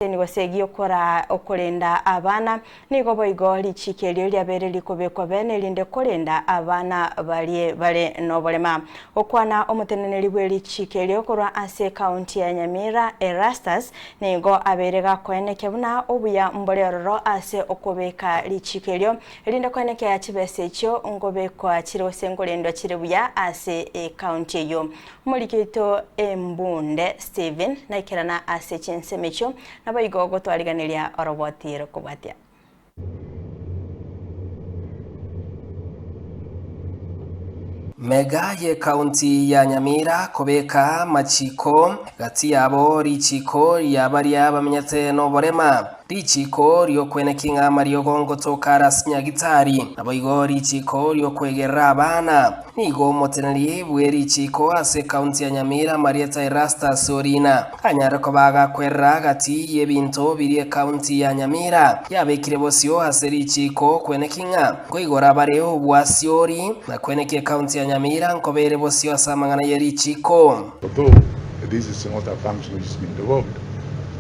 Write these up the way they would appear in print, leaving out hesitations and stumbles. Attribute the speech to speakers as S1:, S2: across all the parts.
S1: Nigo okorenda abana nigo boigo lichikerio lyabere likobekwa bene linde korenda abana bale nobolema okwana omuteneneri bwe lichikerio korwa ase county ya Nyamira Erastus nigo abere gakoeneke buna Obuya Bw'Okorenda ase okobeka lichikerio linde koeneke ya chibese ekyo ngobekwa chirose ngolendo chirebuya ase county yo mulikito embunde Steven naikirana ase chensemecho naboigo gotwariganiria orobotire kubwatia
S2: Mega ye county ya Nyamira kobeka machiko gati yabo richiko yabaria bamenyate no borema richiko ryo kwenekinga Mario gongo tokara sinya gitari naboigo richiko ryo kwegera abana nigo moteneri bwe richiko ase county ya Nyamira Marieta Erastus Orina kanyara kobaga kwerra gati yebinto biri county ya Nyamira yabekire bosio ase richiko kwenekinga koigora bare obwasiori na kweneke county ya Nyamira nkobere bosio asamangana yeri chiko.
S3: Although this is not a function which has been developed,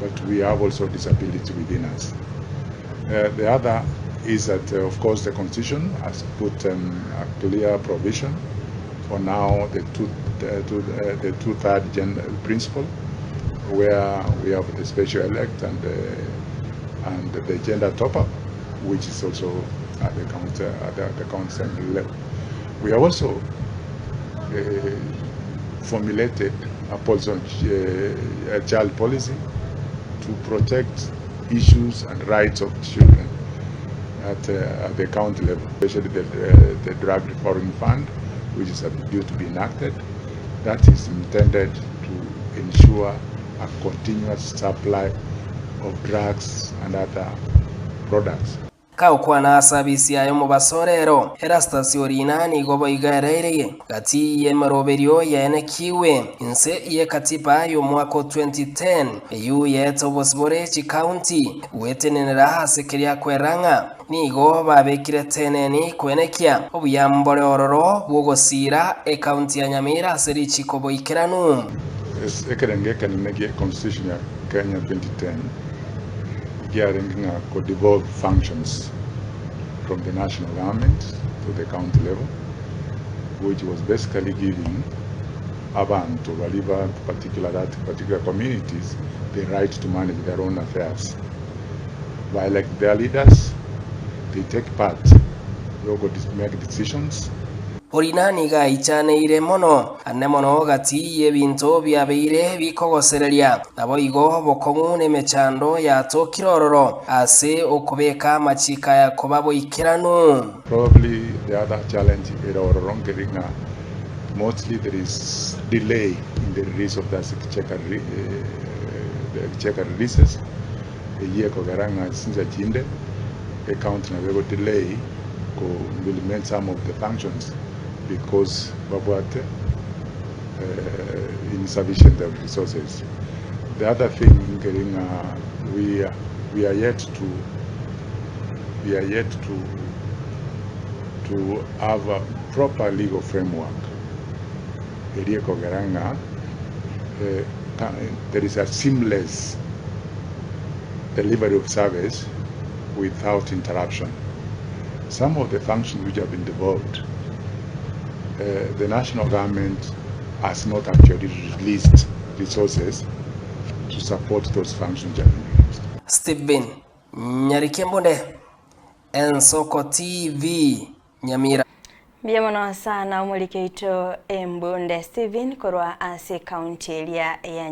S3: but we have also disability within us. The other is that, of course, the Constitution has put a clear provision for now the two-third gender principle, where we have the special elect and the gender top-up, which is also at the county level. We have also formulated a child policy to protect issues and rights of children at the county level, especially the drug reform fund, which is due to be enacted. That is intended to ensure a continuous supply of drugs and other products.
S2: Kaukwana sabisi ayo mubasorero Erastus Orina nigo boigarereye gati yemeroberio yenekiwe inse ye katiba yo mwaka 2010 eyu yeto bosbore chi county wetenenera hasekeria kweranga nigo babekire teneni kwenekia Obuya Bw'Okorenda bwogosira county ya Nyamira seri chikobo ikiranu
S3: ekerenge kanimege constitution ya Kenya 2010 could devolve functions from the national government to the county level, which was basically giving abantu waliva particular communities the right to manage their own affairs. By like their leaders, they take part, they go to make decisions.
S2: Orina niga ichaneire mono anemono gati yebinto byabeire bikogosereria naboigo bokomune mechando ya tokirororo ase okobeka machika ya kobabo ikiranu.
S3: Probably the other challenge is mostly there is delay in the release of the checker releases. A year kogaranga since jinde account na wego delay ko implement some of the functions because babwate insufficient of resources. The other thing we are yet to have a proper legal framework. There is a seamless delivery of service without interruption. Some of the functions which have been developed, the national government has not actually released resources to support those functions.
S2: Steven Nyarikembonde Ensoko TV Nyamira.
S1: Biamono sana umulikeito embunde Steven korwa ase county ya Nyamira.